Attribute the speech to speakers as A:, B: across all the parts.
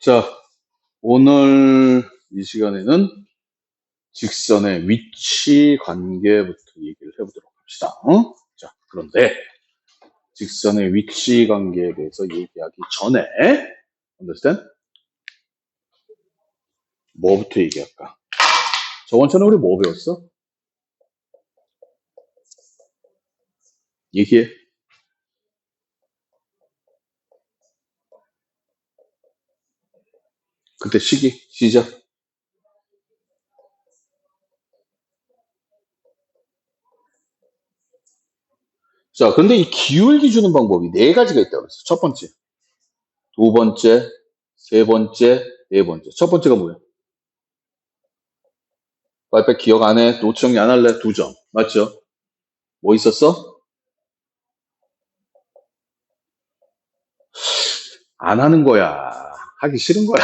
A: 자, 오늘 이 시간에는 직선의 위치 관계부터 얘기를 해보도록 합시다. 자, 그런데 직선의 위치 관계에 대해서 얘기하기 전에, understand? 뭐부터 얘기할까? 저번 차는 우리 뭐 배웠어? 얘기해. 그때 시작. 자, 근데 이 기울기 주는 방법이 네 가지가 있다고 그랬어. 첫 번째, 두 번째, 세 번째, 네 번째. 첫 번째가 뭐야? 빨리 기억 안 해. 노트 정리 안 할래? 2점. 맞죠? 뭐 있었어? 안 하는 거야. 하기 싫은 거야.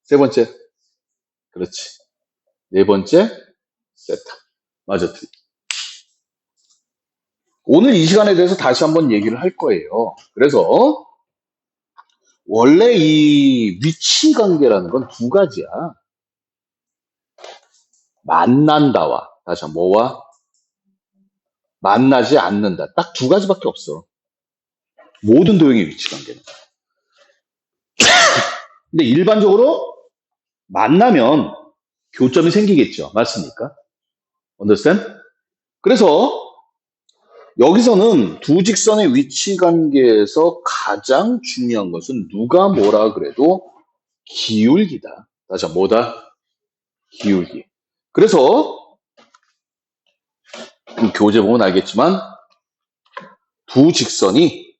A: 세 번째, 그렇지. 네 번째, 세타. 맞아. 오늘 이 시간에 대해서 다시 한번 얘기를 할 거예요. 그래서 원래 이 위치 관계라는 건 두 가지야. 만난다와, 다시 한번 뭐와? 만나지 않는다. 딱 두 가지밖에 없어. 모든 도형의 위치 관계는. 근데 일반적으로 만나면 교점이 생기겠죠. 맞습니까? understand? 그래서 여기서는 두 직선의 위치 관계에서 가장 중요한 것은 누가 뭐라 그래도 기울기다. 다시 한번 뭐다? 기울기. 그래서 교재 보면 알겠지만 두 직선이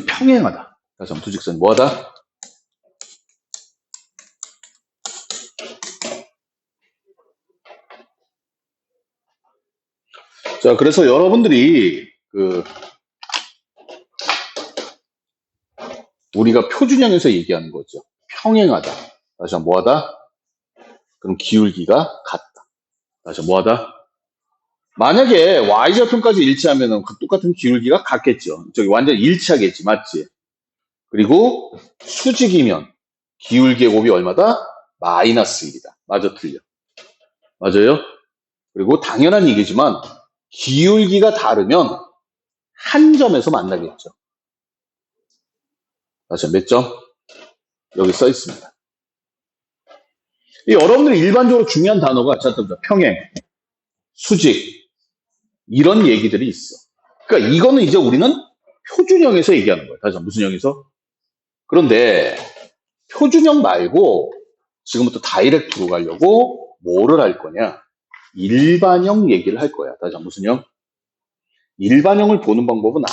A: 평행하다. 다시 한번 두 직선이 뭐하다? 자, 그래서 여러분들이 우리가 표준형에서 얘기하는 거죠. 평행하다. 다시 한번 뭐하다? 그럼 기울기가 같다. 다시 한번 뭐하다? 만약에 y절편까지 일치하면 그 똑같은 기울기가 같겠죠. 저기 완전 일치하겠지. 맞지? 그리고 수직이면 기울기의 곱이 얼마다? 마이너스 1이다. 맞아, 틀려. 맞아요? 그리고 당연한 얘기지만 기울기가 다르면 한 점에서 만나겠죠. 다시 몇 점? 여기 써 있습니다. 여러분들이 일반적으로 중요한 단어가 평행, 수직 이런 얘기들이 있어. 그러니까 이거는 이제 우리는 표준형에서 얘기하는 거예요. 다시 무슨 형에서? 그런데 표준형 말고 지금부터 다이렉트로 가려고 뭐를 할 거냐? 일반형 얘기를 할 거야. 다시 무슨 형? 일반형을 보는 방법은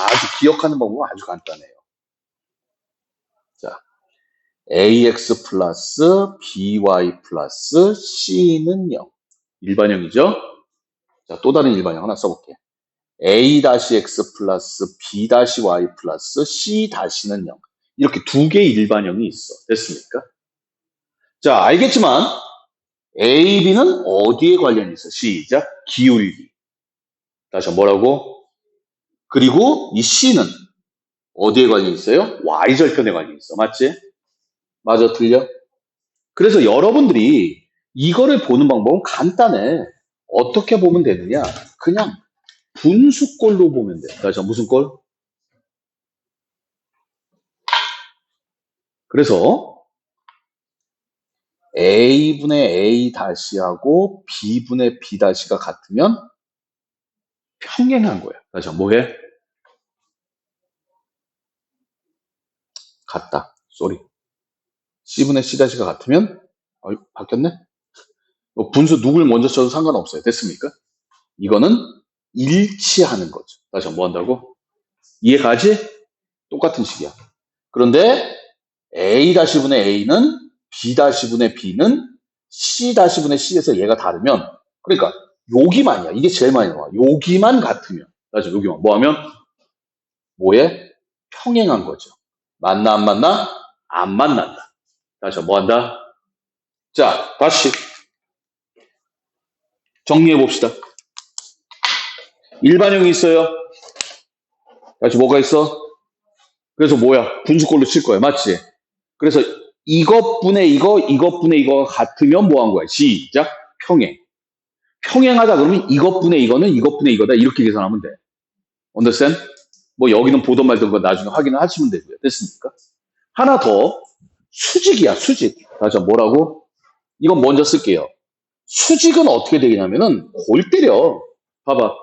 A: 기억하는 방법은 아주 간단해요. 자, ax 플러스 by 플러스 c는 0. 일반형이죠? 자, 또 다른 일반형 하나 써볼게. a-x 플러스 b-y 플러스 c-는 0. 이렇게 두 개의 일반형이 있어. 됐습니까? 자, 알겠지만 A, B는 어디에 관련이 있어? 시작. 기울기. 다시 뭐라고? 그리고 이 C는 어디에 관련이 있어요? Y절편에 관련이 있어. 맞지? 맞아, 틀려? 그래서 여러분들이 이거를 보는 방법은 간단해. 어떻게 보면 되느냐? 그냥 분수꼴로 보면 돼. 다시 무슨 꼴? 그래서 A분의 A 다시하고 B분의 B 다시가 같으면 평행한 거야. 다시 뭐해? 같다. 쏘리. C분의 C 다시가 같으면 바뀌었네? 분수 누굴 먼저 쳐도 상관없어요. 됐습니까? 이거는 일치하는 거죠. 다시 한번 뭐 한다고? 이해가지? 똑같은 식이야. 그런데 A-분의 A는 B-분의 B는 C-분의 C에서 얘가 다르면 그러니까 여기만이야. 이게 제일 많이 나와. 여기만 같으면 다시 여기만 뭐 하면 뭐에? 평행한 거죠. 만나 안 만나? 안 만난다. 다시 뭐 한다? 자, 다시 정리해 봅시다. 일반형이 있어요. 다시 뭐가 있어? 그래서 뭐야? 분수꼴로 칠 거야. 맞지? 그래서 이것분의 이것분의 이거가 같으면 뭐 한 거야? 시작. 평행. 평행하다 그러면 이것분의 이거는 이것분의 이거다. 이렇게 계산하면 돼. understand? 뭐 여기는 보던 말던 거 나중에 확인을 하시면 되고요. 됐습니까? 하나 더. 수직이야, 수직. 다시 뭐라고? 이건 먼저 쓸게요. 수직은 어떻게 되냐면은 골 때려. 봐봐.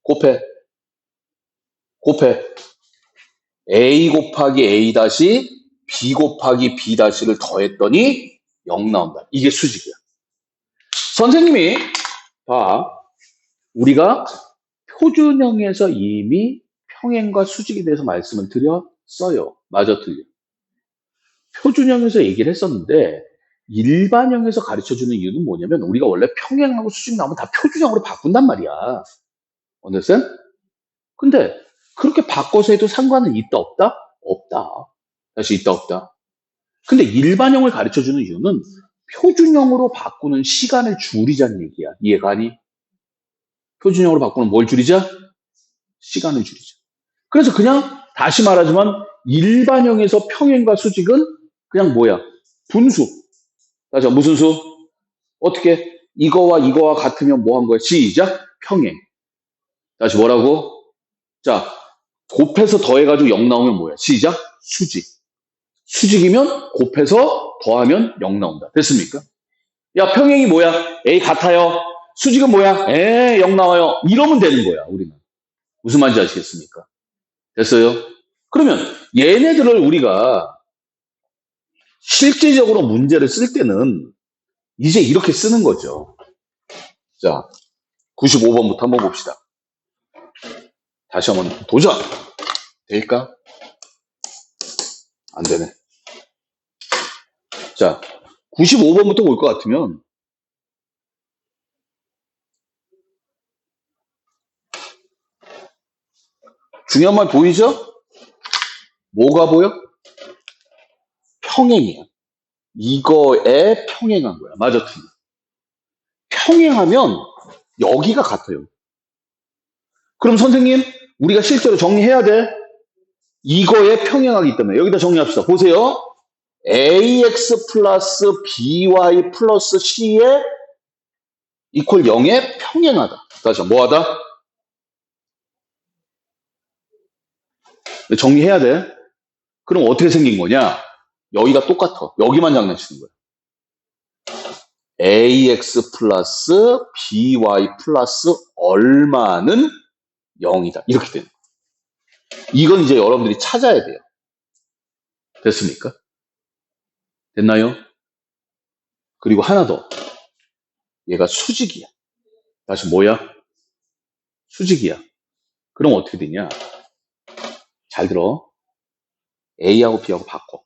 A: 곱해. 곱해. A 곱하기 A 다시 B 곱하기 B 다시를 더했더니 0 나온다. 이게 수직이야. 선생님이 봐. 우리가 표준형에서 이미 평행과 수직에 대해서 말씀을 드렸어요. 맞아, 틀려. 표준형에서 얘기를 했었는데 일반형에서 가르쳐주는 이유는 뭐냐면 우리가 원래 평행하고 수직 나오면 다 표준형으로 바꾼단 말이야. understand? 근데 그렇게 바꿔서 해도 상관은 있다 없다? 없다. 다시 있다 없다. 근데 일반형을 가르쳐주는 이유는 표준형으로 바꾸는 시간을 줄이자는 얘기야. 이해가니? 표준형으로 바꾸는 뭘 줄이자? 시간을 줄이자. 그래서 그냥 다시 말하지만 일반형에서 평행과 수직은 그냥 뭐야? 분수. 맞아. 무슨 수? 어떻게? 이거와 이거와 같으면 뭐 한 거야? 시작. 평행. 다시 뭐라고? 자, 곱해서 더해가지고 0 나오면 뭐야? 시작. 수직. 수직이면 곱해서 더하면 0 나온다. 됐습니까? 야, 평행이 뭐야? A 같아요. 수직은 뭐야? 0 나와요. 이러면 되는 거야, 우리는. 무슨 말인지 아시겠습니까? 됐어요? 그러면 얘네들을 우리가 실제적으로 문제를 쓸 때는 이제 이렇게 쓰는 거죠. 자, 95번부터 한번 봅시다. 다시 한번 도전! 될까? 안 되네. 자, 95번부터 볼 것 같으면 중요한 말 보이죠? 뭐가 보여? 평행이야. 이거에 평행한 거야. 맞아, 틀려. 평행하면 여기가 같아요. 그럼 선생님, 우리가 실제로 정리해야 돼. 이거에 평행하기 때문에 여기다 정리합시다. 보세요. ax 플러스 by 플러스 c에 이퀄 0에 평행하다. 다시 뭐하다? 정리해야 돼. 그럼 어떻게 생긴 거냐? 여기가 똑같아. 여기만 장난치는 거야. ax 플러스 by 플러스 얼마는 0이다. 이렇게 되는 거야. 이건 이제 여러분들이 찾아야 돼요. 됐습니까? 됐나요? 그리고 하나 더. 얘가 수직이야. 다시 뭐야? 수직이야. 그럼 어떻게 되냐? 잘 들어. A하고 B하고 바꿔.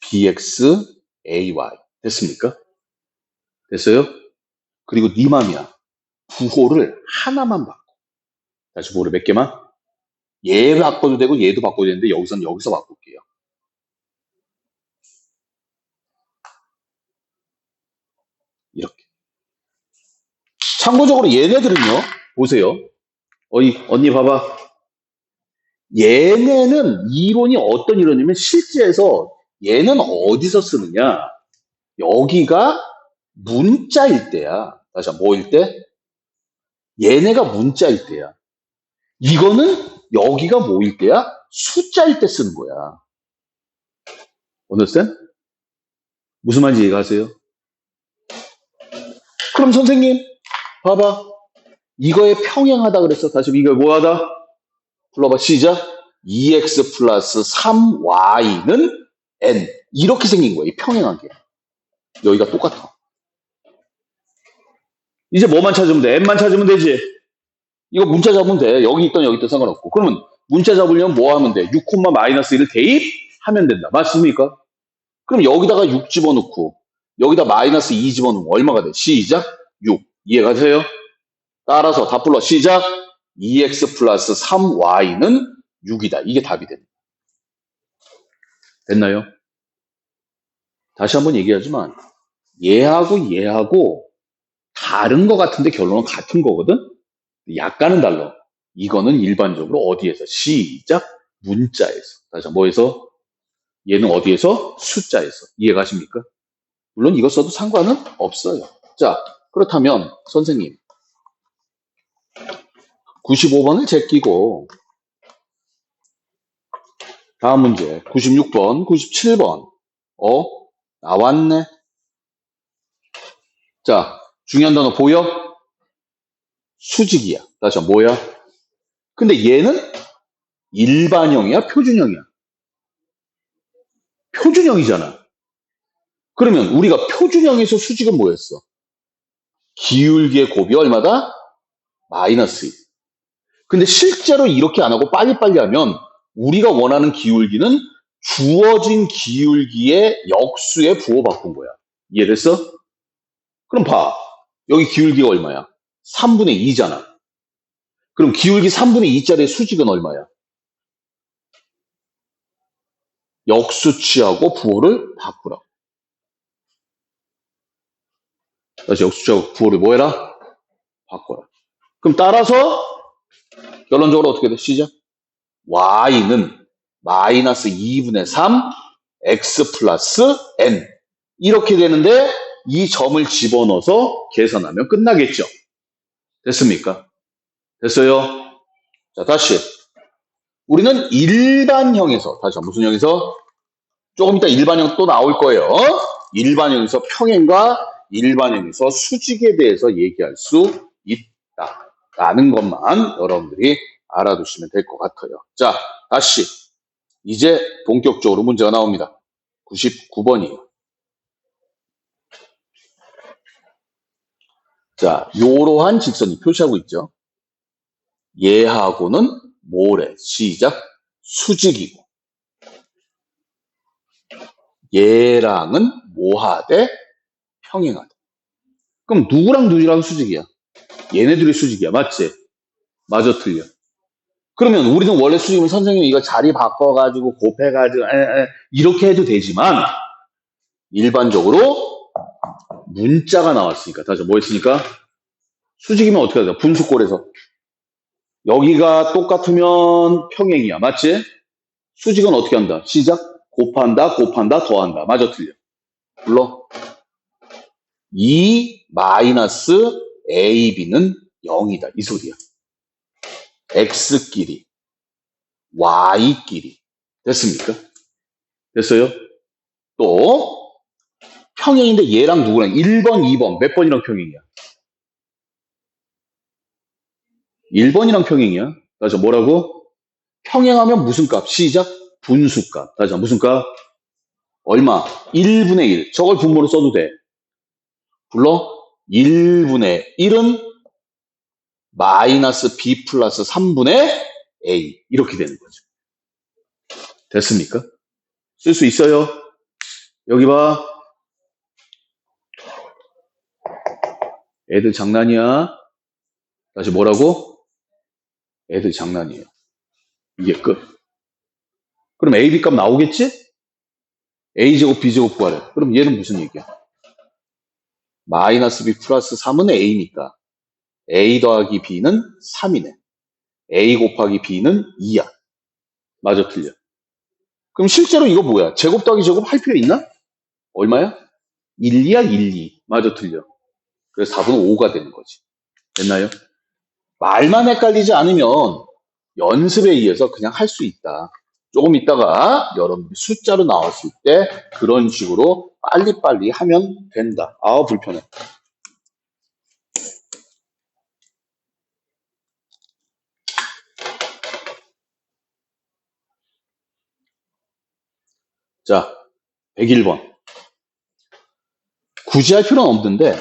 A: BX, AY. 됐습니까? 됐어요? 그리고 네 맘이야. 부호를 하나만 바꿔. 다시 부호를 몇 개만? 얘 바꿔도 되고 얘도 바꿔도 되는데 여기서는 여기서 바꿀게요. 이렇게. 참고적으로 얘네들은요. 보세요. 언니 봐봐. 얘네는 이론이 어떤 이론이냐면 실제에서 얘는 어디서 쓰느냐. 여기가 문자일 때야. 다시 한번 뭐일 때? 얘네가 문자일 때야. 이거는 여기가 뭐일 때야? 숫자일 때 쓰는 거야. understand? 무슨 말인지 이해가세요? 그럼 선생님, 봐봐. 이거에 평행하다 그랬어. 다시 이거 뭐하다? 불러봐. 시작. 2x 플러스 3y는 n. 이렇게 생긴 거야. 이 평행한 게. 여기가 똑같아. 이제 뭐만 찾으면 돼? n만 찾으면 되지. 이거 문자 잡으면 돼. 여기 있던 여기 있던 상관없고. 그러면 문자 잡으려면 뭐 하면 돼? 6, 마이너스 1을 대입하면 된다. 맞습니까? 그럼 여기다가 6 집어넣고 여기다 마이너스 2 집어넣으면 얼마가 돼? 시작 6. 이해가세요? 따라서 다 불러. 시작 2x 플러스 3y는 6이다. 이게 답이 됩니다. 됐나요? 다시 한번 얘기하지만 얘하고 얘하고 다른 것 같은데 결론은 같은 거거든? 약간은 달라. 이거는 일반적으로 어디에서? 시작. 문자에서. 다시 뭐에서? 얘는 어디에서? 숫자에서. 이해가십니까? 물론 이거 써도 상관은 없어요. 자, 그렇다면 선생님 95번을 제끼고 다음 문제 96번, 97번 나왔네. 자, 중요한 단어 보여? 수직이야. 다시 뭐야? 근데 얘는 일반형이야, 표준형이야? 표준형이잖아. 그러면 우리가 표준형에서 수직은 뭐였어? 기울기의 곱이 얼마다? 마이너스 1. 근데 실제로 이렇게 안 하고 빨리빨리 하면 우리가 원하는 기울기는 주어진 기울기의 역수에 부호 바꾼 거야. 이해됐어? 그럼 봐. 여기 기울기가 얼마야? 3분의 2잖아. 그럼 기울기 3분의 2짜리의 수직은 얼마야? 역수치하고 부호를 바꾸라. 다시 역수치하고 부호를 뭐 해라? 바꿔라. 그럼 따라서 결론적으로 어떻게 돼? 시작. y는 마이너스 2분의 3 x 플러스 n 이렇게 되는데 이 점을 집어넣어서 계산하면 끝나겠죠. 됐습니까? 됐어요? 자, 다시 우리는 일반형에서 다시 무슨 형에서? 조금 이따 일반형 또 나올 거예요. 일반형에서 평행과 일반형에서 수직에 대해서 얘기할 수 있다라는 것만 여러분들이 알아두시면 될 것 같아요. 자, 다시 이제 본격적으로 문제가 나옵니다. 99번이에요. 자, 요러한 직선이 표시하고 있죠. 얘하고는 뭐래? 시작. 수직이고 얘랑은 뭐하되? 평행하다. 그럼 누구랑 누구랑 수직이야? 얘네들이 수직이야. 맞지? 맞아, 틀려. 그러면 우리는 원래 수직이면 선생님이 이거 자리 바꿔가지고 곱해가지고 이렇게 해도 되지만 일반적으로 문자가 나왔으니까 다시 뭐 했으니까? 수직이면 어떻게 하죠? 분수꼴에서 여기가 똑같으면 평행이야. 맞지? 수직은 어떻게 한다? 시작. 곱한다, 곱한다, 더한다. 맞아, 틀려. 불러. 2 마이너스 AB는 0이다. 이 소리야. X끼리, Y끼리. 됐습니까? 됐어요? 또 평행인데 얘랑 누구랑 1번, 2번 몇 번이랑 평행이야? 1번이랑 평행이야. 다시 뭐라고? 평행하면 무슨 값? 시작. 분수값. 다시 무슨 값? 얼마? 1분의 1. 저걸 분모로 써도 돼. 불러? 1분의 1은 마이너스 B 플러스 3분의 A. 이렇게 되는 거죠. 됐습니까? 쓸 수 있어요? 여기 봐. 애들 장난이야. 다시 뭐라고? 애들 장난이에요. 이게 끝. 그럼 A, B 값 나오겠지? A제곱, B제곱 구하래. 그럼 얘는 무슨 얘기야? 마이너스 B 플러스 3은 A니까 A 더하기 B는 3이네. A 곱하기 B는 2야. 맞아, 틀려. 그럼 실제로 이거 뭐야? 제곱 더하기 제곱 할 필요 있나? 얼마야? 1, 2야, 1, 2. 맞아, 틀려. 그래서 답은 5가 되는 거지. 됐나요? 말만 헷갈리지 않으면 연습에 의해서 그냥 할 수 있다. 조금 있다가 여러분들이 숫자로 나왔을 때 그런 식으로 빨리빨리 하면 된다. 아, 불편해. 자, 101번. 굳이 할 필요는 없는데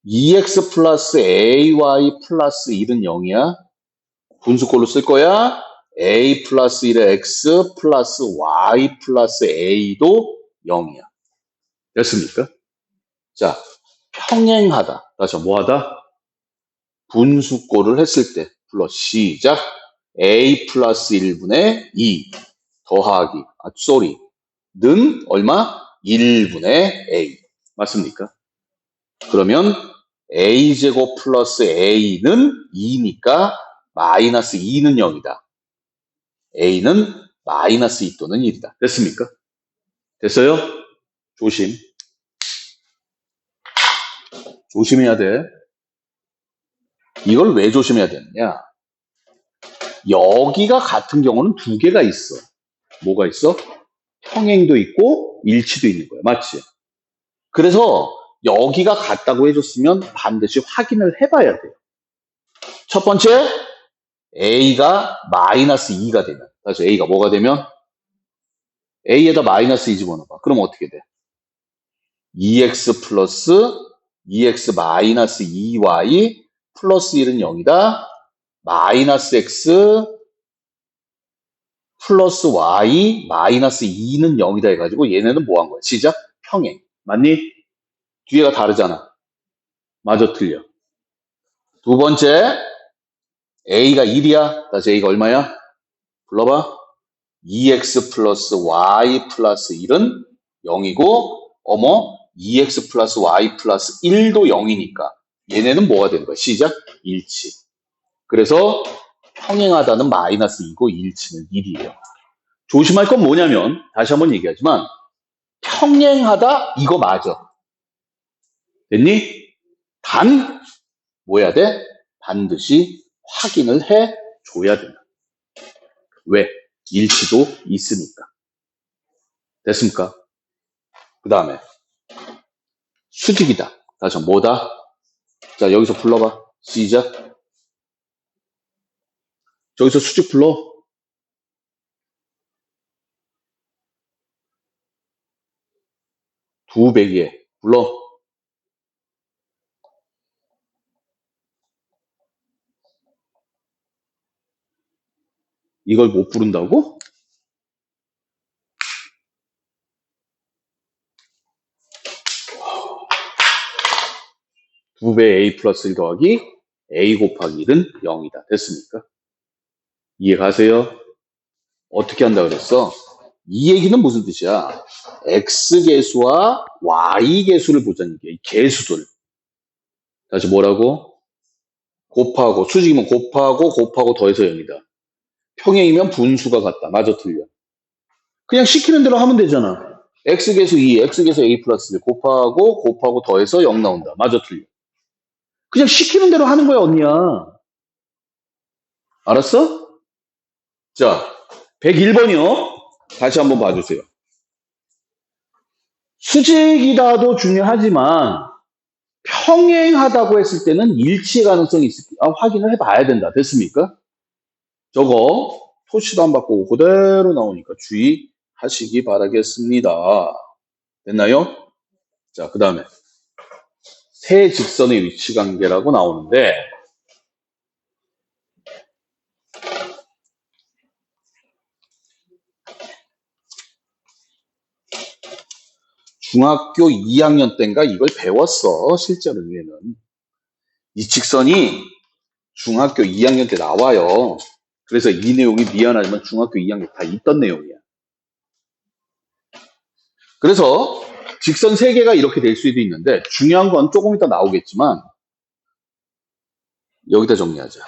A: 2x 플러스 ay 플러스 1은 0이야. 분수꼴로 쓸 거야. a 플러스 1의 x 플러스 y 플러스 a도 0이야. 됐습니까? 자, 평행하다. 다시 뭐하다? 분수꼴을 했을 때 불러. 시작. a 플러스 1분의 2 더하기 는 얼마? 1분의 a. 맞습니까? 그러면 a제곱 플러스 a는 2니까 마이너스 2는 0이다. a는 마이너스 2 또는 1이다. 됐습니까? 됐어요? 조심해야 돼. 이걸 왜 조심해야 되느냐? 여기가 같은 경우는 두 개가 있어. 뭐가 있어? 평행도 있고 일치도 있는 거야. 맞지? 그래서 여기가 같다고 해줬으면 반드시 확인을 해봐야 돼요. 첫 번째, a가 마이너스 2가 되면, 그래서 a가 뭐가 되면? a에다 마이너스 2 집어넣어봐. 그럼 어떻게 돼? 2x 플러스 2x 마이너스 2y 플러스 1은 0이다. 마이너스 x 플러스 y 마이너스 2는 0이다 해가지고 얘네는 뭐 한 거야? 시작? 평행. 맞니? 뒤에가 다르잖아. 맞아, 틀려. 두 번째, a가 1이야. 다시 a가 얼마야? 불러봐. 2x 플러스 y 플러스 1은 0이고, 2x 플러스 y 플러스 1도 0이니까 얘네는 뭐가 되는 거야? 시작? 일치. 그래서 평행하다는 마이너스 2고 일치는 1이에요. 조심할 건 뭐냐면, 다시 한번 얘기하지만, 평행하다, 이거 맞아. 됐니? 단, 뭐 해야 돼? 반드시 확인을 해 줘야 된다. 왜? 일치도 있으니까. 됐습니까? 그 다음에, 수직이다. 다시 한번 뭐다? 자, 여기서 불러봐. 시작. 저기서 수직 불러. 두 배기에 불러. 이걸 못 부른다고? 두 배 a 플러스 1 더하기 a 곱하기 1은 0이다. 됐습니까? 이해가세요? 어떻게 한다 그랬어? 이 얘기는 무슨 뜻이야? x계수와 y계수를 보자는 게 계수들. 다시 뭐라고? 곱하고, 수직이면 곱하고 더해서 0이다. 평행이면 분수가 같다. 맞아, 틀려. 그냥 시키는 대로 하면 되잖아. x계수 2, x계수 a 플러스 1 곱하고 더해서 0 나온다. 맞아, 틀려. 그냥 시키는 대로 하는 거야, 언니야. 알았어? 자, 101번이요. 다시 한번 봐주세요. 수직이다도 중요하지만 평행하다고 했을 때는 일치의 가능성이 있을까 확인을 해봐야 된다. 됐습니까? 저거 토시도 안 받고 그대로 나오니까 주의하시기 바라겠습니다. 됐나요? 자, 그 다음에 세 직선의 위치 관계라고 나오는데 중학교 2학년 때인가 이걸 배웠어. 실제로 위에는. 이 직선이 중학교 2학년 때 나와요. 그래서 이 내용이 미안하지만 중학교 2학년 다 있던 내용이야. 그래서 직선 세 개가 이렇게 될 수도 있는데 중요한 건 조금 이따 나오겠지만 여기다 정리하자.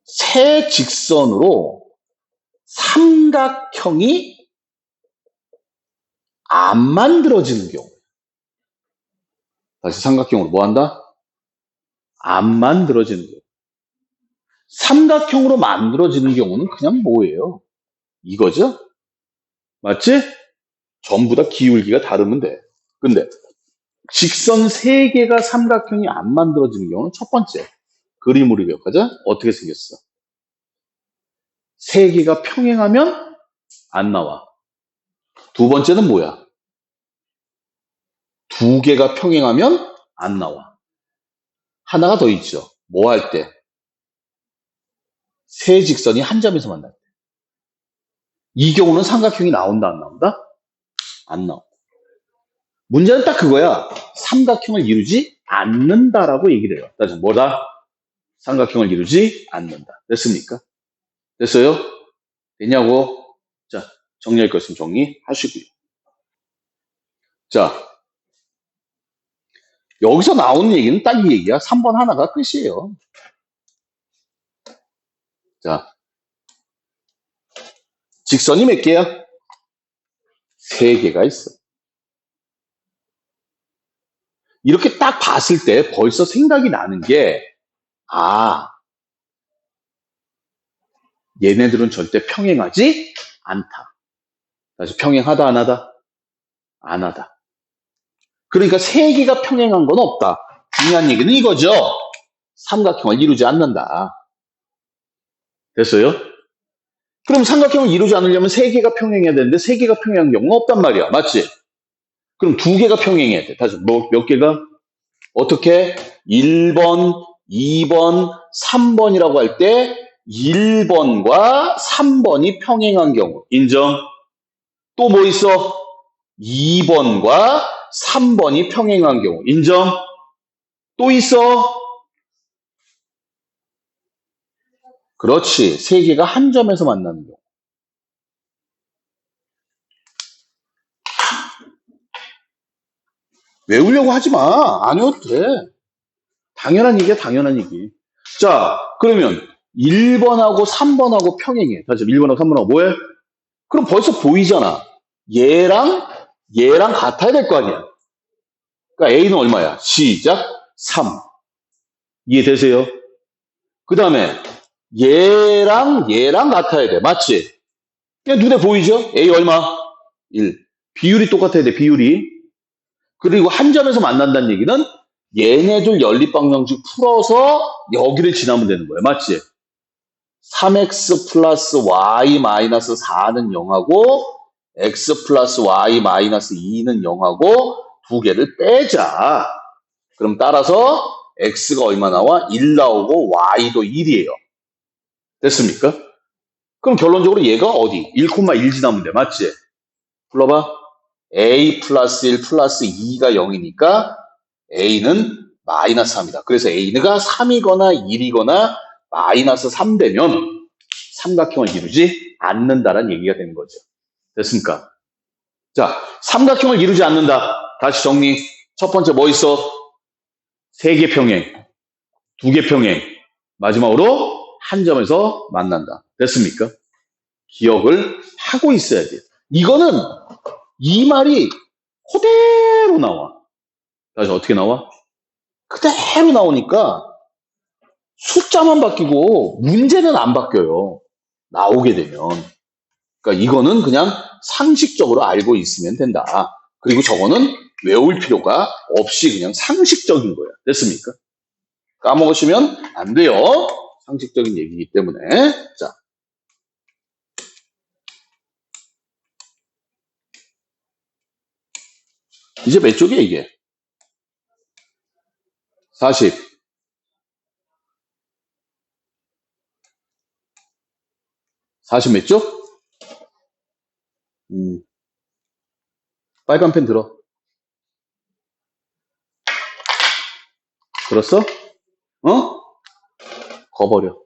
A: 세 직선으로 삼각형이 안 만들어지는 경우. 다시 삼각형으로 뭐 한다? 안 만들어지는 경우. 삼각형으로 만들어지는 경우는 그냥 뭐예요? 이거죠? 맞지? 전부 다 기울기가 다르면 돼. 근데 직선 세 개가 삼각형이 안 만들어지는 경우는 첫 번째. 그림으로 기억하자. 어떻게 생겼어? 세 개가 평행하면 안 나와. 두 번째는 뭐야? 두 개가 평행하면 안 나와. 하나가 더 있죠. 뭐 할 때? 세 직선이 한 점에서 만날 때. 이 경우는 삼각형이 나온다, 안 나온다? 안 나와. 문제는 딱 그거야. 삼각형을 이루지 않는다라고 얘기를 해요. 따져 뭐다? 삼각형을 이루지 않는다. 됐습니까? 됐어요? 됐냐고? 자, 정리할 거 있으면 정리하시고요. 자, 여기서 나오는 얘기는 딱 이 얘기야. 3번 하나가 끝이에요. 자, 직선이 몇 개야? 3개가 있어. 이렇게 딱 봤을 때 벌써 생각이 나는 게, 아, 얘네들은 절대 평행하지 않다. 다시 평행하다, 안 하다? 안 하다. 그러니까 3개가 평행한 건 없다. 중요한 얘기는 이거죠. 삼각형을 이루지 않는다. 됐어요? 그럼 삼각형을 이루지 않으려면 3개가 평행해야 되는데 3개가 평행한 경우는 없단 말이야. 맞지? 그럼 2개가 평행해야 돼. 다시 몇 개가? 어떻게? 1번, 2번, 3번이라고 할 때 1번과 3번이 평행한 경우. 인정? 또 뭐 있어? 2번과 3번이 평행한 경우. 인정? 또 있어? 그렇지. 3개가 한 점에서 만나는 경우. 외우려고 하지 마. 안 외워도 돼. 당연한 얘기야, 당연한 얘기. 자, 그러면 1번하고 3번하고 평행해. 다시 1번하고 3번하고 뭐해? 그럼 벌써 보이잖아. 얘랑 같아야 될 거 아니야. 그러니까 A는 얼마야? 시작. 3. 이해되세요? 그 다음에 얘랑 같아야 돼. 맞지? 그냥 눈에 보이죠? A 얼마? 1. 비율이 똑같아야 돼, 비율이. 그리고 한 점에서 만난다는 얘기는 얘네들 연립방정식 풀어서 여기를 지나면 되는 거야. 맞지? 3x 플러스 y 마이너스 4는 0하고 x 플러스 y 마이너스 2는 0하고 2개를 빼자. 그럼 따라서 x가 얼마 나와? 1 나오고 y도 1이에요. 됐습니까? 그럼 결론적으로 얘가 어디? 1,1 지나면 돼. 맞지? 불러봐. a 플러스 1 플러스 2가 0이니까 a는 마이너스 3이다. 그래서 a가 3이거나 1이거나 마이너스 3 되면 삼각형을 이루지 않는다라는 얘기가 되는 거죠. 됐습니까? 자, 삼각형을 이루지 않는다. 다시 정리. 첫 번째 뭐 있어? 3개 평행, 2개 평행. 마지막으로 한 점에서 만난다. 됐습니까? 기억을 하고 있어야 돼. 이거는 이 말이 그대로 나와. 다시 어떻게 나와? 그대로 나오니까 숫자만 바뀌고 문제는 안 바뀌어요. 나오게 되면. 그러니까 이거는 그냥 상식적으로 알고 있으면 된다. 그리고 저거는 외울 필요가 없이 그냥 상식적인 거야. 됐습니까? 까먹으시면 안 돼요. 상식적인 얘기이기 때문에. 자. 이제 몇 쪽이야, 이게? 40. 40 몇 쪽? 빨간 펜 들어. 들었어? 어? 거버려.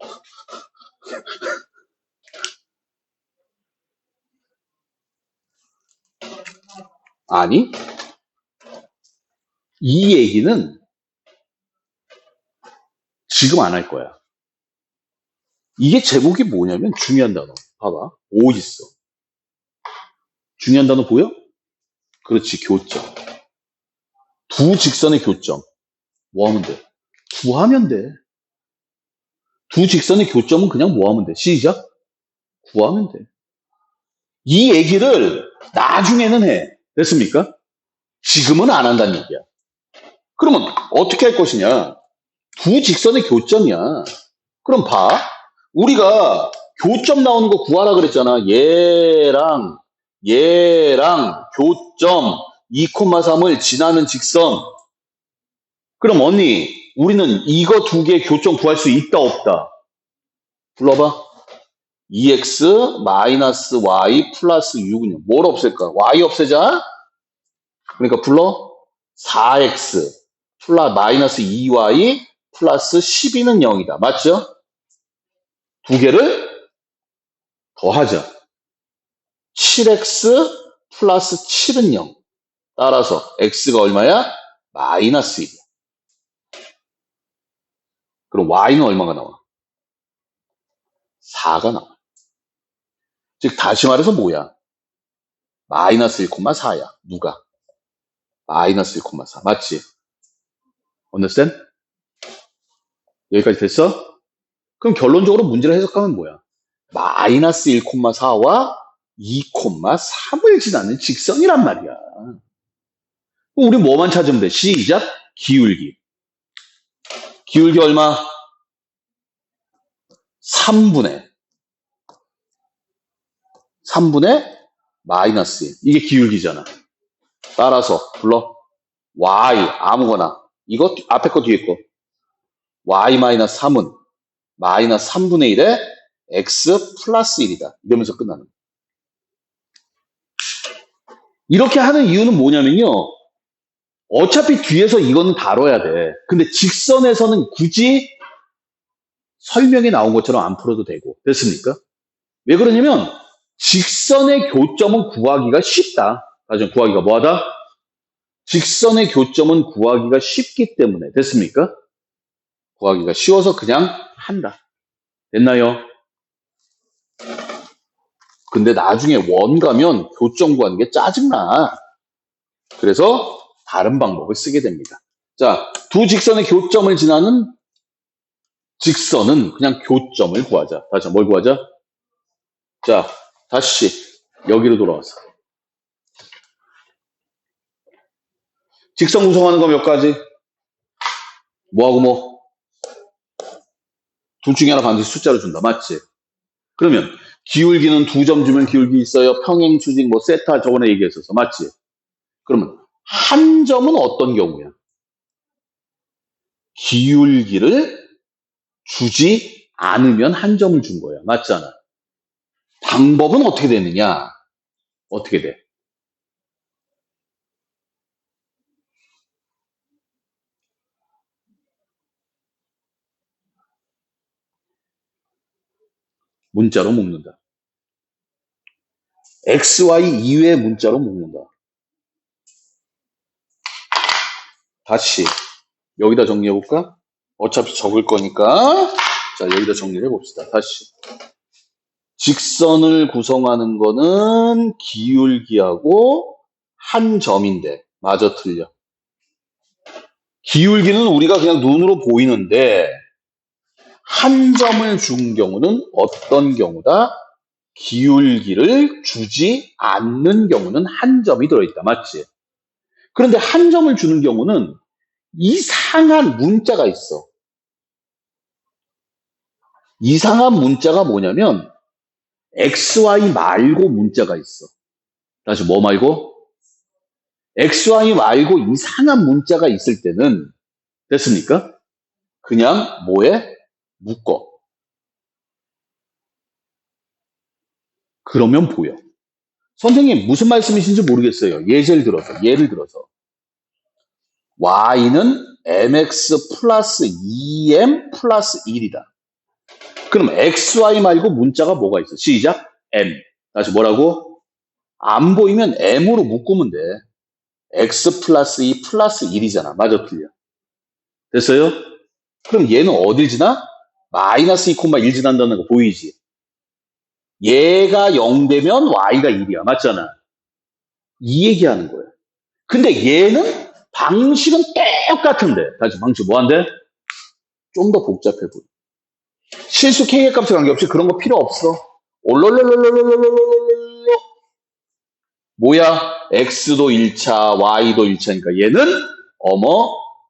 A: 아니, 이 얘기는 지금 안 할 거야. 이게 제목이 뭐냐면 중요한 단어. 봐봐. O 있어. 중요한 단어 보여? 그렇지, 교점. 두 직선의 교점. 뭐 하면 돼? 구하면 돼. 두 직선의 교점은 그냥 뭐 하면 돼? 시작. 구하면 돼. 이 얘기를 나중에는 해. 됐습니까? 지금은 안 한다는 얘기야. 그러면 어떻게 할 것이냐? 두 직선의 교점이야. 그럼 봐. 우리가 교점 나오는 거 구하라 그랬잖아. 얘랑 교점 2,3을 지나는 직선. 그럼 언니, 우리는 이거 두 개 교점 구할 수 있다, 없다? 불러봐. 2x 마이너스 y 플러스 6은 뭘 없앨까? y 없애자. 그러니까 불러. 4x 플러스 마이너스 2y 플러스 12는 0이다. 맞죠? 두 개를 더하자. 7x 플러스 7은 0. 따라서 x가 얼마야? 마이너스 1이야. 그럼 y는 얼마가 나와? 4가 나와. 즉 다시 말해서 뭐야? 마이너스 1,4야. 누가? 마이너스 1,4. 맞지? understand? 여기까지 됐어? 그럼 결론적으로 문제를 해석하면 뭐야? 마이너스 1,4와 2,3을 지나는 직선이란 말이야. 우리 뭐만 찾으면 돼? 시작. 기울기. 기울기 얼마? 3분의 마이너스 1. 이게 기울기잖아. 따라서 불러. y 아무거나. 이거 앞에 거 뒤에 거. y 마이너스 3은 마이너스 3분의 1에 x 플러스 1이다. 이러면서 끝나는 거야. 이렇게 하는 이유는 뭐냐면요. 어차피 뒤에서 이거는 다뤄야 돼. 근데 직선에서는 굳이 설명에 나온 것처럼 안 풀어도 되고. 됐습니까? 왜 그러냐면 직선의 교점은 구하기가 쉽다. 다시 구하기가 뭐하다? 직선의 교점은 구하기가 쉽기 때문에. 됐습니까? 구하기가 쉬워서 그냥 한다. 됐나요? 근데 나중에 원 가면 교점 구하는 게 짜증나. 그래서 다른 방법을 쓰게 됩니다. 자, 두 직선의 교점을 지나는 직선은 그냥 교점을 구하자. 다시 뭘 구하자? 자, 다시 여기로 돌아와서. 직선 구성하는 거 몇 가지? 뭐하고 뭐? 둘 중에 하나 반드시 숫자로 준다. 맞지? 그러면 기울기는 2점 주면 기울기 있어요. 평행, 수직, 뭐 세타 저번에 얘기했었어. 맞지? 그러면 한 점은 어떤 경우야? 기울기를 주지 않으면 한 점을 준 거야. 맞잖아. 방법은 어떻게 되느냐? 어떻게 돼? 문자로 묶는다. XY 이외의 문자로 묶는다. 다시 여기다 정리해볼까? 어차피 적을 거니까 자 여기다 정리를 해봅시다. 다시 직선을 구성하는 거는 기울기하고 한 점인데 마저 틀려. 기울기는 우리가 그냥 눈으로 보이는데 한 점을 준 경우는 어떤 경우다? 기울기를 주지 않는 경우는 한 점이 들어있다. 맞지? 그런데 한 점을 주는 경우는 이상한 문자가 있어. 이상한 문자가 뭐냐면 XY 말고 문자가 있어. 다시 뭐 말고? XY 말고 이상한 문자가 있을 때는 됐습니까? 그냥 뭐에? 묶어. 그러면 보여. 선생님 무슨 말씀이신지 모르겠어요. 예를 들어서 y는 mx 플러스 2m 플러스 1이다. 그럼 xy 말고 문자가 뭐가 있어? 시작. m. 다시 뭐라고? 안 보이면 m으로 묶으면 돼. x 플러스 2 플러스 1이잖아. 맞아 틀려. 됐어요? 그럼 얘는 어딜 지나? 마이너스 2,1 지난다는 거 보이지? 얘가 0 되면 y가 1이야. 맞잖아. 이 얘기하는 거야. 근데 얘는 방식은 똑같은데. 다시 방식 뭐한데? 좀 더 복잡해 보여. 실수 k의 값에 관계없이 그런 거 필요 없어. 올롤롤롤롤롤롤롤롤 뭐야? x도 1차, y도 1차니까 얘는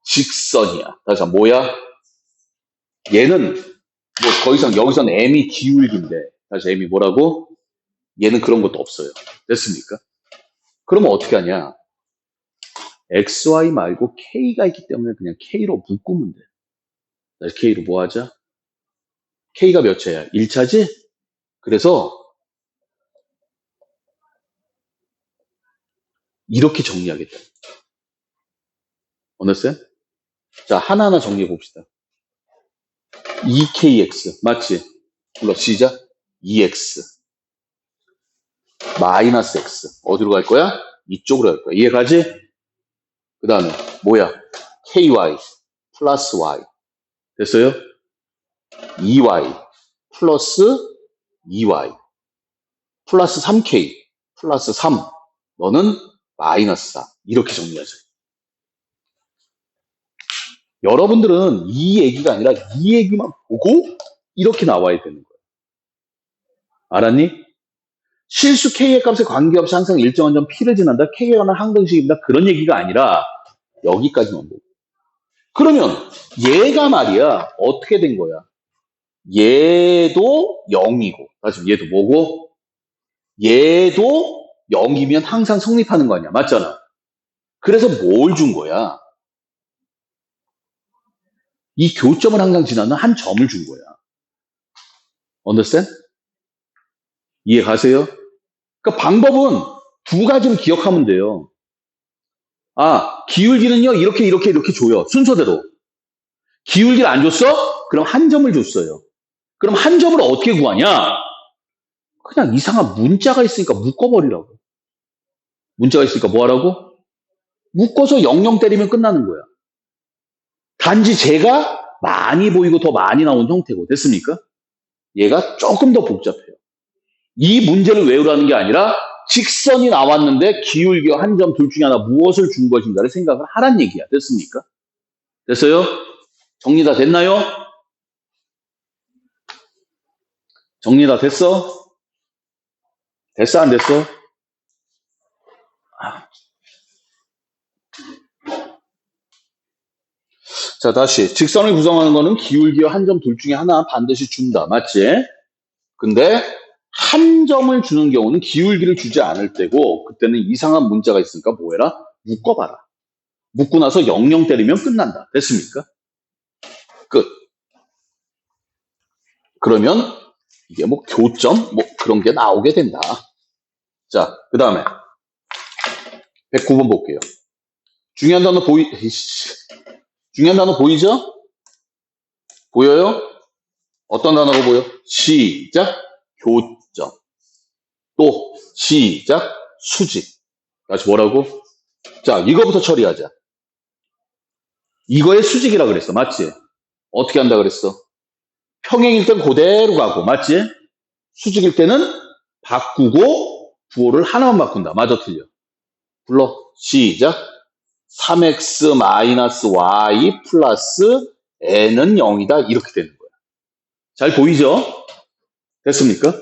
A: 직선이야. 다시 뭐야? 얘는 뭐 더 이상 여기서는 m이 기울기인데 다시 m이 뭐라고? 얘는 그런 것도 없어요. 됐습니까? 그러면 어떻게 하냐? xy 말고 k가 있기 때문에 그냥 k로 묶으면 돼. 다시 k로 뭐 하자? k가 몇 차야? 1차지? 그래서 이렇게 정리하겠다. 어느새? 자, 하나하나 정리해 봅시다. 2kx 맞지? 불러 시작. 2x 마이너스 x 어디로 갈 거야? 이쪽으로 갈 거야. 이해가지? 그 다음에 뭐야? ky 플러스 y. 됐어요? 2y 플러스 2y 플러스 3k 플러스 3. 너는 마이너스 4. 이렇게 정리하죠. 여러분들은 이 얘기가 아니라 이 얘기만 보고 이렇게 나와야 되는 거예요. 알았니? 실수 k의 값에 관계없이 항상 일정한 점 p를 지난다. k에 관한 항등식입니다. 그런 얘기가 아니라 여기까지만 보고. 그러면 얘가 말이야 어떻게 된 거야? 얘도 0이고 다시 얘도 뭐고? 얘도 0이면 항상 성립하는 거 아니야. 맞잖아. 그래서 뭘 준 거야? 이 교점을 항상 지나는 한 점을 준 거야. understand? 이해 가세요? 그러니까 방법은 두 가지를 기억하면 돼요. 아, 기울기는요, 이렇게 줘요. 순서대로. 기울기를 안 줬어? 그럼 한 점을 줬어요. 그럼 한 점을 어떻게 구하냐? 그냥 이상한 문자가 있으니까 묶어버리라고. 문자가 있으니까 뭐 하라고? 묶어서 00 때리면 끝나는 거야. 단지 제가 많이 보이고 더 많이 나온 형태고. 됐습니까? 얘가 조금 더 복잡해요. 이 문제를 외우라는 게 아니라 직선이 나왔는데 기울기와 한 점 둘 중에 하나 무엇을 준 것인가를 생각을 하란 얘기야. 됐습니까? 됐어요? 정리 다 됐나요? 정리 다 됐어? 됐어 안 됐어? 자, 다시 직선을 구성하는 거는 기울기와 한 점 둘 중에 하나 반드시 준다. 맞지? 근데 한 점을 주는 경우는 기울기를 주지 않을 때고 그때는 이상한 문자가 있으니까 뭐 해라? 묶어봐라. 묶고 나서 00 때리면 끝난다. 됐습니까? 끝. 그러면 이게 뭐 교점 뭐 그런 게 나오게 된다. 자, 그 다음에 109번 볼게요. 중요한 단어 중요한 단어 보이죠? 보여요? 어떤 단어가 보여? 시작, 교점. 또 시작, 수직. 다시 뭐라고? 자, 이거부터 처리하자. 이거의 수직이라 그랬어. 맞지? 어떻게 한다 그랬어? 평행일 땐 그대로 가고. 맞지? 수직일 때는 바꾸고 부호를 하나만 바꾼다. 맞아 틀려? 불러. 시작. 3x 마이너스 y 플러스 n은 0이다. 이렇게 되는 거야. 잘 보이죠? 됐습니까?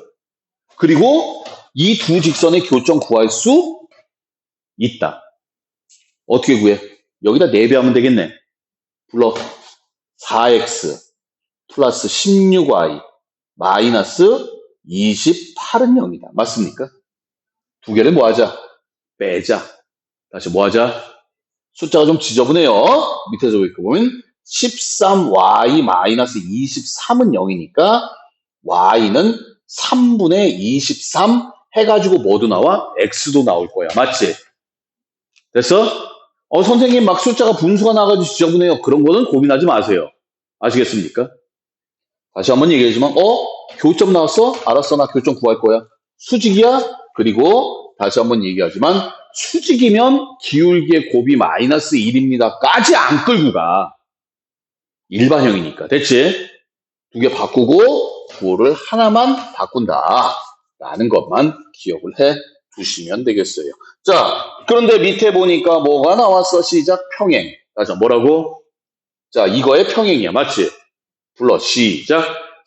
A: 그리고 이 두 직선의 교점 구할 수 있다. 어떻게 구해? 여기다 4배 하면 되겠네. 불러. 4x 플러스 16y 마이너스 28은 0이다. 맞습니까? 두 개를 뭐 하자? 빼자. 다시 뭐 하자? 숫자가 좀 지저분해요. 밑에서 이렇게 보면 13y 마이너스 23은 0이니까 y는 3분의 23 해가지고 뭐도 나와? x도 나올 거야. 맞지? 됐어? 선생님 막 숫자가 분수가 나가지고 지저분해요. 그런 거는 고민하지 마세요. 아시겠습니까? 다시 한번 얘기하지만 교점 나왔어? 알았어, 나 교점 구할 거야. 수직이야? 그리고 다시 한번 얘기하지만 수직이면 기울기의 곱이 마이너스 1입니다. 까지 안 끌고 가. 일반형이니까. 됐지? 두 개 바꾸고 부호를 하나만 바꾼다. 라는 것만 기억을 해 두시면 되겠어요. 자, 그런데 밑에 보니까 뭐가 나왔어? 시작, 평행. 다시 뭐라고? 자, 이거의 평행이야. 맞지? 불러. 시작.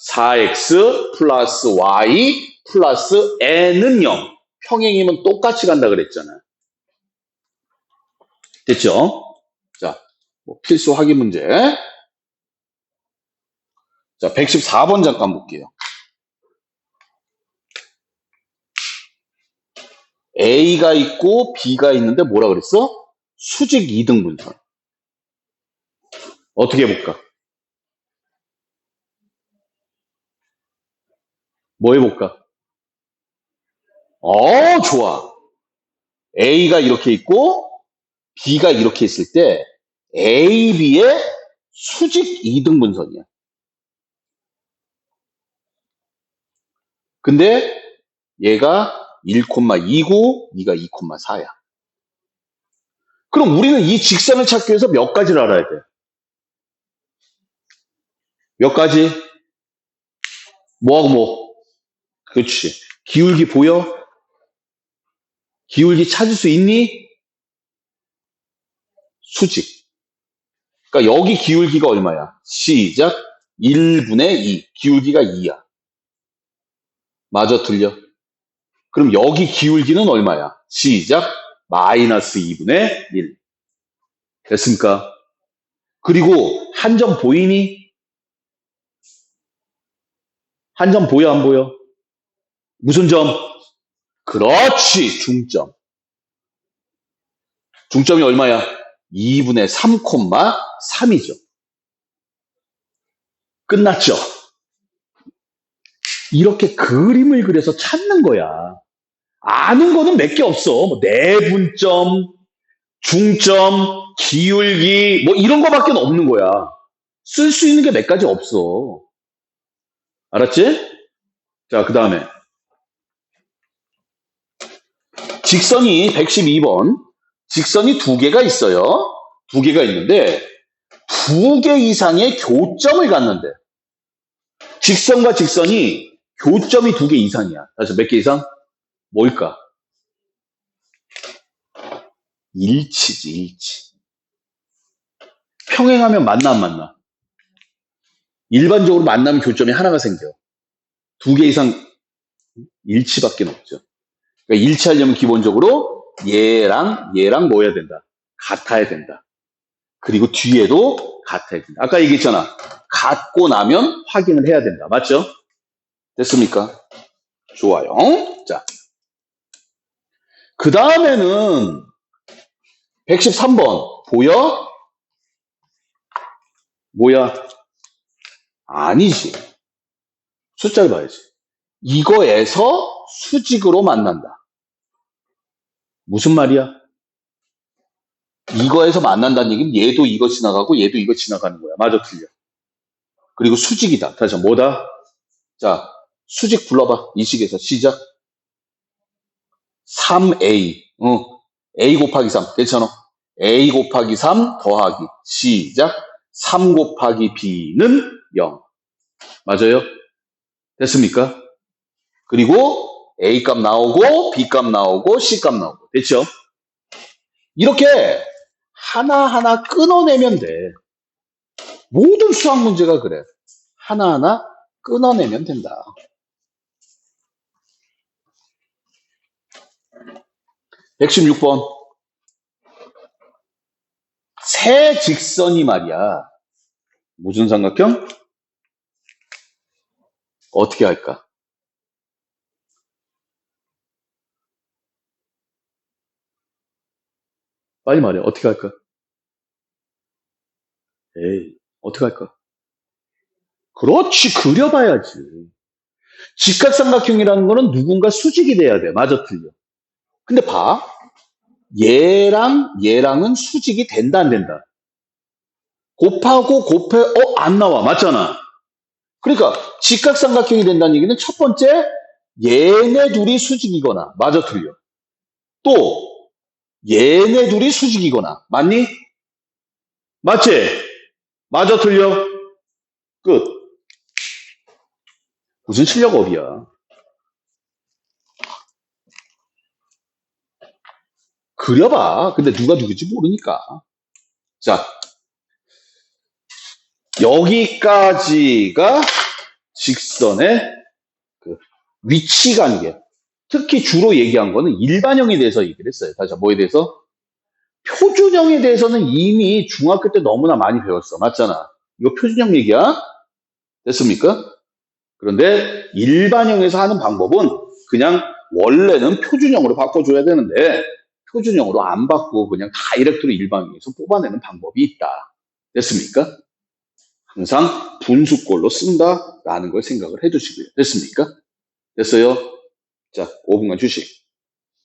A: 4x 플러스 y 플러스 n은 0. 평행이면 똑같이 간다 그랬잖아. 됐죠? 자, 뭐 필수 확인 문제. 자, 114번 잠깐 볼게요. A가 있고 B가 있는데 뭐라 그랬어? 수직 2등분선. 어떻게 해볼까? 뭐 해볼까? 좋아. A가 이렇게 있고 B가 이렇게 있을 때 A, B의 수직 2등분선이야. 근데 얘가 1,2고 얘가 2,4야. 그럼 우리는 이 직선을 찾기 위해서 몇 가지를 알아야 돼? 몇 가지? 뭐하고 뭐? 그렇지. 기울기 보여? 기울기 찾을 수 있니? 수직. 그러니까 여기 기울기가 얼마야? 시작. 1분의 2. 기울기가 2야. 맞아, 틀려? 그럼 여기 기울기는 얼마야? 시작. 마이너스 2분의 1. 됐습니까? 그리고 한 점 보이니? 한 점 보여, 안 보여? 무슨 점? 그렇지, 중점. 중점이 얼마야? 2분의 3,3이죠. 끝났죠? 이렇게 그림을 그려서 찾는 거야. 아는 거는 몇 개 없어. 뭐 내분점, 중점, 기울기, 뭐 이런 거밖에 없는 거야. 쓸 수 있는 게 몇 가지 없어. 알았지? 자, 그 다음에 직선이 112번. 직선이 두 개가 있어요. 두 개가 있는데 두 개 이상의 교점을 갖는데 직선과 직선이 교점이 두 개 이상이야. 다시 몇 개 이상? 뭘까? 일치지, 일치. 평행하면 만나 안 만나? 일반적으로 만나면 교점이 하나가 생겨. 두 개 이상 일치밖에 없죠. 그러니까 일치하려면 기본적으로 얘랑 뭐 해야 된다? 같아야 된다. 그리고 뒤에도 같아야 된다. 아까 얘기했잖아. 같고 나면 확인을 해야 된다. 맞죠? 됐습니까? 좋아요. 자, 그 다음에는 113번. 보여? 뭐야? 아니지. 숫자를 봐야지. 이거에서 수직으로 만난다. 무슨 말이야? 이거에서 만난다는 얘기는 얘도 이거 지나가고 얘도 이거 지나가는 거야. 맞아, 틀려. 그리고 수직이다. 다시 한번 뭐다? 자, 수직 불러봐. 이 식에서 시작. 3a. a 곱하기 3. 괜찮아? a 곱하기 3 더하기. 시작. 3 곱하기 b는 0. 맞아요? 됐습니까? 그리고 a 값 나오고 b 값 나오고 c 값 나오고. 됐죠? 이렇게 하나하나 끊어내면 돼. 모든 수학 문제가 그래. 하나하나 끊어내면 된다. 116번. 세 직선이 말이야. 무슨 삼각형? 어떻게 할까? 빨리 말해. 어떻게 할까? 에이, 어떻게 할까? 그렇지. 그려봐야지. 직각삼각형이라는 거는 누군가 수직이 돼야 돼. 맞아, 틀려. 근데 봐. 얘랑은 수직이 된다, 안 된다? 곱하고 안 나와. 맞잖아. 그러니까 직각삼각형이 된다는 얘기는 첫 번째, 얘네 둘이 수직이거나. 맞아, 틀려. 또 얘네 둘이 수직이거나. 맞니? 맞지? 맞아, 틀려. 끝. 무슨 실력업이야. 그려봐. 근데 누가 누구지 모르니까. 자, 여기까지가 직선의 그 위치 관계. 특히 주로 얘기한 거는 일반형에 대해서 얘기를 했어요. 다시 뭐에 대해서? 표준형에 대해서는 이미 중학교 때 너무나 많이 배웠어. 맞잖아. 이거 표준형 얘기야. 됐습니까? 그런데 일반형에서 하는 방법은 그냥 원래는 표준형으로 바꿔줘야 되는데 표준형으로 안 바꾸고 그냥 다이렉트로 일반형에서 뽑아내는 방법이 있다. 됐습니까? 항상 분수꼴로 쓴다라는 걸 생각을 해두시고요. 됐습니까? 됐어요? 자, 5분간 휴식.